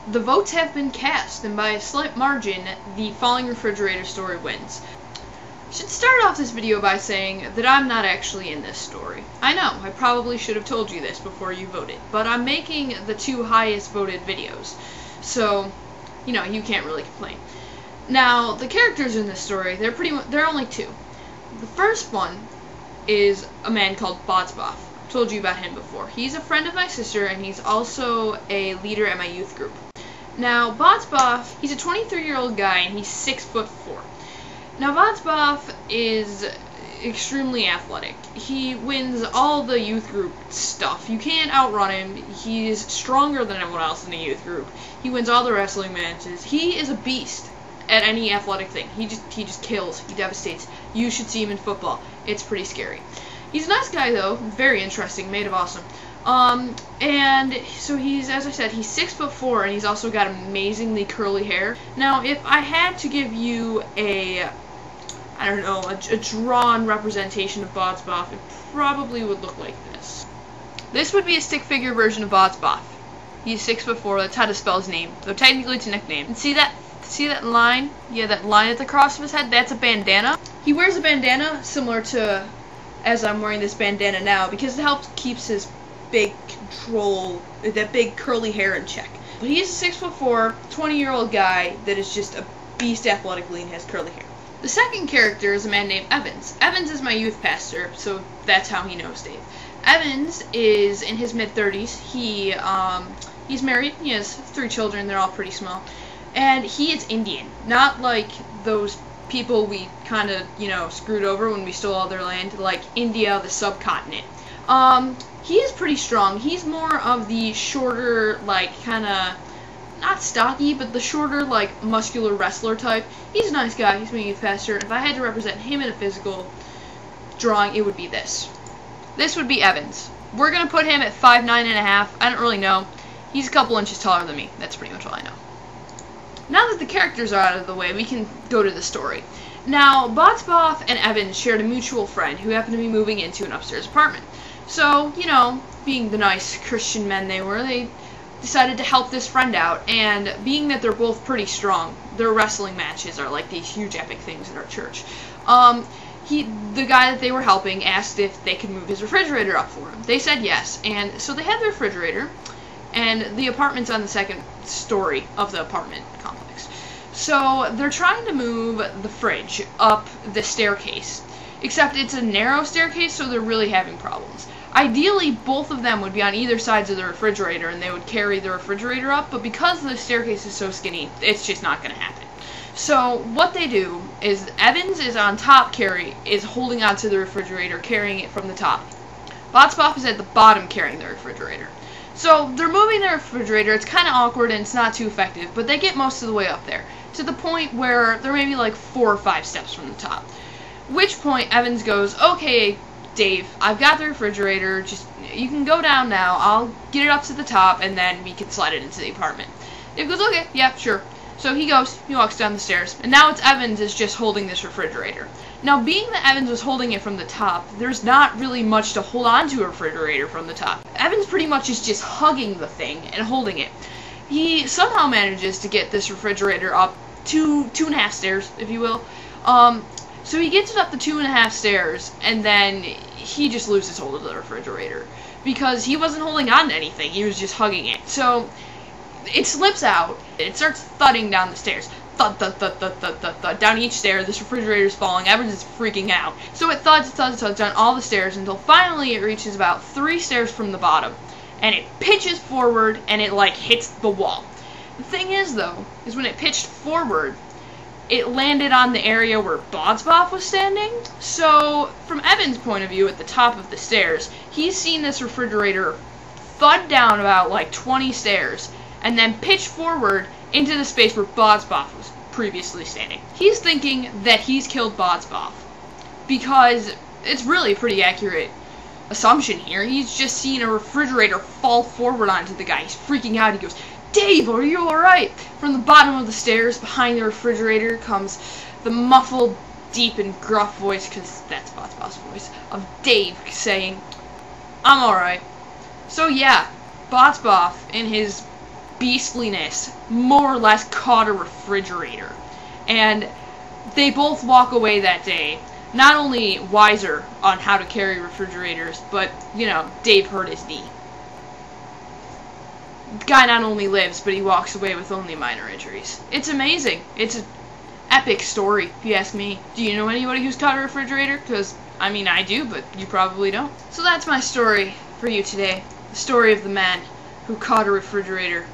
The votes have been cast, and by a slight margin, the Falling Refrigerator story wins. I should start off this video by saying that I'm not actually in this story. I know, I probably should have told you this before you voted, but I'm making the 2 highest voted videos, so, you know, you can't really complain. Now, the characters in this story, they're only 2. The first one is a man called Botsboff. I've told you about him before. He's a friend of my sister, and he's also a leader at my youth group. Now, Botsboff, he's a 23-year-old guy, and he's 6'4". Now, Botsboff is extremely athletic. He wins all the youth group stuff. You can't outrun him. He's stronger than everyone else in the youth group. He wins all the wrestling matches. He is a beast at any athletic thing. He just kills. He devastates. You should see him in football. It's pretty scary. He's a nice guy, though. Very interesting. Made of awesome. And so he's, as I said, he's 6'4", and he's also got amazingly curly hair. Now, if I had to give you a drawn representation of Botsboff, it probably would look like this. This would be a stick figure version of Botsboff. He's 6'4", that's how to spell his name, though technically it's a nickname. And see that line? Yeah, that line at the cross of his head? That's a bandana. He wears a bandana similar to as I'm wearing this bandana now, because it helps keeps his big that big curly hair in check. But he's a 6'4", 20-year-old guy that is just a beast athletically and has curly hair. The second character is a man named Evans. Evans is my youth pastor, so that's how he knows Dave. Evans is in his mid-30s. He's married. He has 3 children. They're all pretty small. And he is Indian. Not like those people we kind of, screwed over when we stole all their land, like India, the subcontinent. He is pretty strong. He's more of the shorter, kind of, not stocky, but the shorter, muscular wrestler type. He's a nice guy. He's my youth pastor. If I had to represent him in a physical drawing, it would be this. This would be Evans. We're going to put him at 5'9" and a half. I don't really know. He's a couple inches taller than me. That's pretty much all I know. Now that the characters are out of the way, we can go to the story. Now, Botsboff and Evans shared a mutual friend who happened to be moving into an upstairs apartment. So, being the nice Christian men they were, they decided to help this friend out, and being that they're both pretty strong, their wrestling matches are like these huge epic things at our church. The guy that they were helping asked if they could move his refrigerator up for him. They said yes, and so they had the refrigerator, and the apartment's on the 2nd story of the apartment complex. So they're trying to move the fridge up the staircase, except it's a narrow staircase, so they're really having problems. Ideally, both of them would be on either sides of the refrigerator, and they would carry the refrigerator up, but because the staircase is so skinny, it's just not going to happen. So what they do is Evans is on top is holding onto the refrigerator, carrying it from the top. Botsboff is at the bottom carrying the refrigerator. So they're moving the refrigerator. It's kind of awkward and it's not too effective, but they get most of the way up there, to the point where they're maybe 4 or 5 steps from the top. At which point Evans goes, "Okay, Dave, I've got the refrigerator, you can go down now, I'll get it up to the top, and then we can slide it into the apartment." Dave goes, "Okay, yeah, sure." So he walks down the stairs, and now it's Evans is just holding this refrigerator. Now, being that Evans was holding it from the top, there's not really much to hold on to a refrigerator from the top. Evans pretty much is just hugging the thing and holding it. He somehow manages to get this refrigerator up 2.5 stairs, if you will. So he gets it up the 2.5 stairs, and then he just loses hold of the refrigerator, because he wasn't holding on to anything, he was just hugging it. So it slips out, it starts thudding down the stairs. Thud, thud, thud, thud, thud, thud, thud. Down each stair, this refrigerator's falling. Evans is freaking out. So it thuds, thuds, thuds down all the stairs until finally it reaches about 3 stairs from the bottom. And it pitches forward, and it, hits the wall. The thing is, though, is when it pitched forward, it landed on the area where Botsboff was standing. So, from Evan's point of view, at the top of the stairs, he's seen this refrigerator thud down about, 20 stairs, and then pitch forward into the space where Botsboff was previously standing. He's thinking that he's killed Botsboff, because it's really a pretty accurate assumption here. He's just seen a refrigerator fall forward onto the guy. He's freaking out. He goes, "Dave, are you alright?" From the bottom of the stairs, behind the refrigerator, comes the muffled, deep, and gruff voice, because that's Botsboff's voice, of Dave saying, "I'm alright." So yeah, Botsboff, in his beastliness more or less caught a refrigerator. And they both walk away that day, not only wiser on how to carry refrigerators, but, you know, Dave hurt his knee. The guy not only lives, but he walks away with only minor injuries. It's amazing. It's an epic story, if you ask me. Do you know anybody who's caught a refrigerator? Because, I mean, I do, but you probably don't. So that's my story for you today. The story of the man who caught a refrigerator.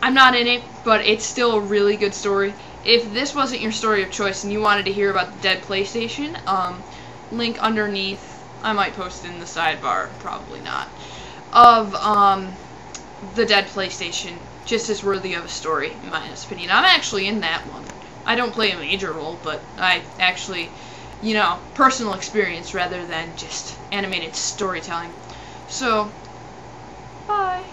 I'm not in it, but it's still a really good story. If this wasn't your story of choice and you wanted to hear about the dead PlayStation, link underneath, I might post it in the sidebar, probably not, of the dead PlayStation, just as worthy of a story, in my opinion. I'm actually in that one. I don't play a major role, but I actually, you know, personal experience rather than just animated storytelling. So, bye.